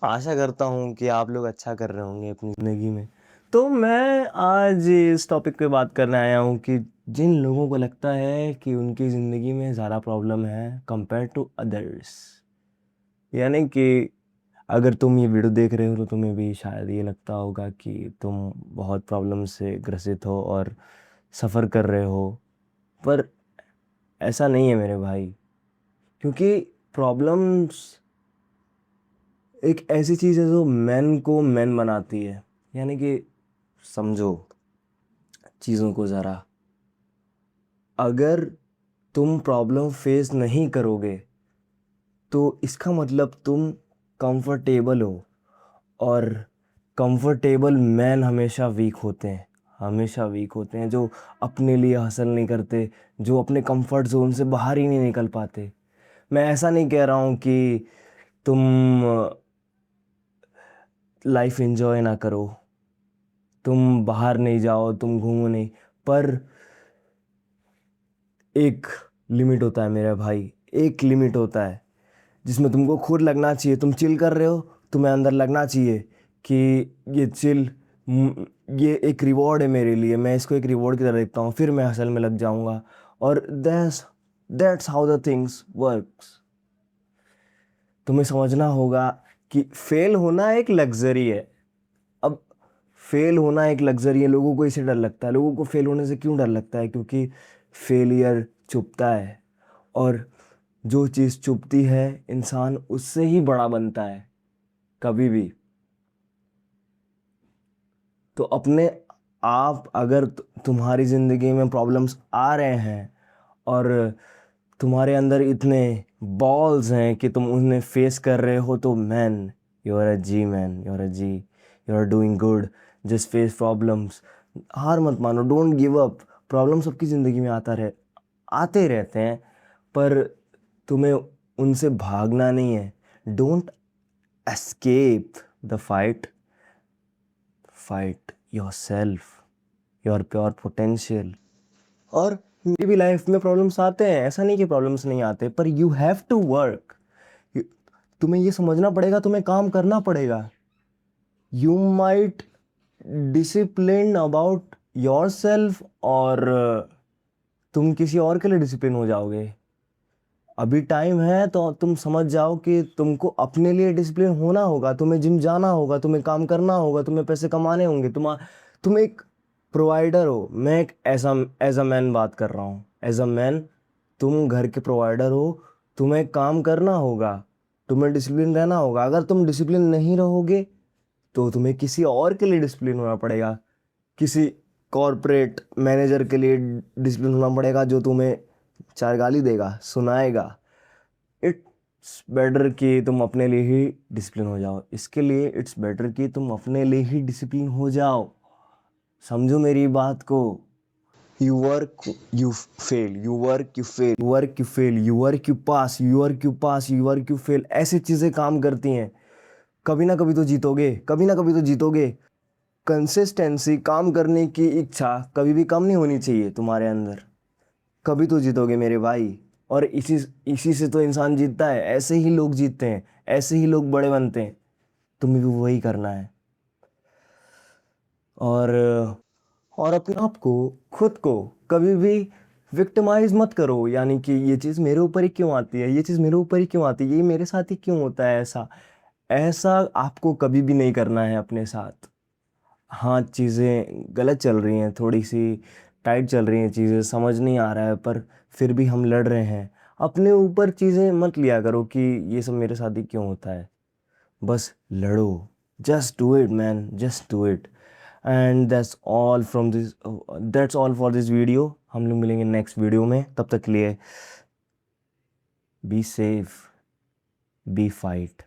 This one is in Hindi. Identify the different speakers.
Speaker 1: आशा करता हूँ कि आप लोग अच्छा कर रहे होंगे अपनी ज़िंदगी में। तो मैं आज इस टॉपिक पे बात करने आया हूँ कि जिन लोगों को लगता है कि उनकी ज़िंदगी में ज़्यादा प्रॉब्लम है कंपेयर टू अदर्स, यानी कि अगर तुम ये वीडियो देख रहे हो तो तुम्हें भी शायद ये लगता होगा कि तुम बहुत प्रॉब्लम से ग्रसित हो और सफ़र कर रहे हो। पर ऐसा नहीं है मेरे भाई, क्योंकि प्रॉब्लम्स एक ऐसी चीज़ है जो मैन को मैन बनाती है। यानी कि समझो चीज़ों को ज़रा, अगर तुम प्रॉब्लम फेस नहीं करोगे तो इसका मतलब तुम कंफर्टेबल हो, और कंफर्टेबल मैन हमेशा वीक होते हैं, हमेशा वीक होते हैं, जो अपने लिए हासिल नहीं करते, जो अपने कंफर्ट जोन से बाहर ही नहीं निकल पाते। मैं ऐसा नहीं कह रहा हूँ कि तुम लाइफ एंजॉय ना करो, तुम बाहर नहीं जाओ, तुम घूमो नहीं, पर एक लिमिट होता है मेरे भाई। एक लिमिट होता है जिसमें तुमको खुद लगना चाहिए तुम चिल कर रहे हो, तुम्हें अंदर लगना चाहिए कि ये चिल, ये एक रिवॉर्ड है मेरे लिए, मैं इसको एक रिवॉर्ड की तरह देखता हूँ, फिर मैं हसल में लग जाऊंगा। और that's how the things works. तुम्हें समझना होगा कि फेल होना एक लग्जरी है। अब फेल होना एक लग्जरी है, लोगों को इसे डर लगता है। लोगों को फेल होने से क्यों डर लगता है? क्योंकि फेलियर चुभता है, और जो चीज़ चुभती है इंसान उससे ही बड़ा बनता है कभी भी। तो अपने आप, अगर तुम्हारी ज़िंदगी में प्रॉब्लम्स आ रहे हैं और तुम्हारे अंदर इतने बॉल्स हैं कि तुम उन्हें फेस कर रहे हो, तो man, you are a G man, you are a G, you are doing good. Just face problems, हार मत मानो, डोंट गिव अप। प्रॉब्लम सबकी ज़िंदगी में आते रहते हैं, पर तुम्हें उनसे भागना नहीं है। Don't escape the fight, fight your self, your pure potential. और मेरी भी लाइफ में प्रॉब्लम्स आते हैं, ऐसा नहीं कि प्रॉब्लम्स नहीं आते, पर यू हैव टू वर्क। तुम्हें ये समझना पड़ेगा, तुम्हें काम करना पड़ेगा। You might discipline about your self, और तुम किसी और के लिए डिसिप्लिन हो जाओगे। अभी टाइम है तो तुम समझ जाओ कि तुमको अपने लिए डिसिप्लिन होना होगा, तुम्हें जिम जाना होगा, तुम्हें काम करना होगा, तुम्हें पैसे कमाने होंगे। तुम एक प्रोवाइडर हो, मैं एक ऐसा एज अ मैन बात कर रहा हूँ। एज अ मैन तुम घर के प्रोवाइडर हो, तुम्हें काम करना होगा, तुम्हें डिसिप्लिन रहना होगा। अगर तुम डिसिप्लिन नहीं रहोगे तो तुम्हें किसी और के लिए डिसिप्लिन होना पड़ेगा, किसी कॉरपोरेट मैनेजर के लिए डिसिप्लिन होना पड़ेगा, जो तुम्हें चार गाली देगा, सुनाएगा। इट्स बेटर कि तुम अपने लिए ही डिसिप्लिन हो जाओ। इसके लिए इट्स बेटर कि तुम अपने लिए ही डिसिप्लिन हो जाओ। समझो मेरी बात को। You work you fail, you work you fail, you work you fail, you work you pass, you work you pass, you work you fail, ऐसी चीज़ें काम करती हैं। कभी ना कभी तो जीतोगे, कभी ना कभी तो जीतोगे। कंसिस्टेंसी, काम करने की इच्छा कभी भी कम नहीं होनी चाहिए तुम्हारे अंदर। कभी तो जीतोगे मेरे भाई। और इसी इसी से तो इंसान जीतता है, ऐसे ही लोग जीतते हैं, ऐसे ही लोग बड़े बनते हैं। तुम्हें भी वही करना है। और अपने आप को, खुद को कभी भी विक्टिमाइज मत करो। यानी कि ये चीज़ मेरे ऊपर ही क्यों आती है, ये चीज़ मेरे ऊपर ही क्यों आती है, ये मेरे साथ ही क्यों होता है ऐसा। ऐसा आपको कभी भी नहीं करना है अपने साथ। हाँ, चीज़ें गलत चल रही हैं, थोड़ी सी टाइट चल रही हैं चीज़ें, समझ नहीं आ रहा है, पर फिर भी हम लड़ रहे हैं। अपने ऊपर चीज़ें मत लिया करो कि ये सब मेरे साथ ही क्यों होता है। बस लड़ो। Just do it man, just do it. And that's all for this video. हम लोग मिलेंगे नेक्स्ट वीडियो में, तब तक के लिए बी सेफ, बी फाइट।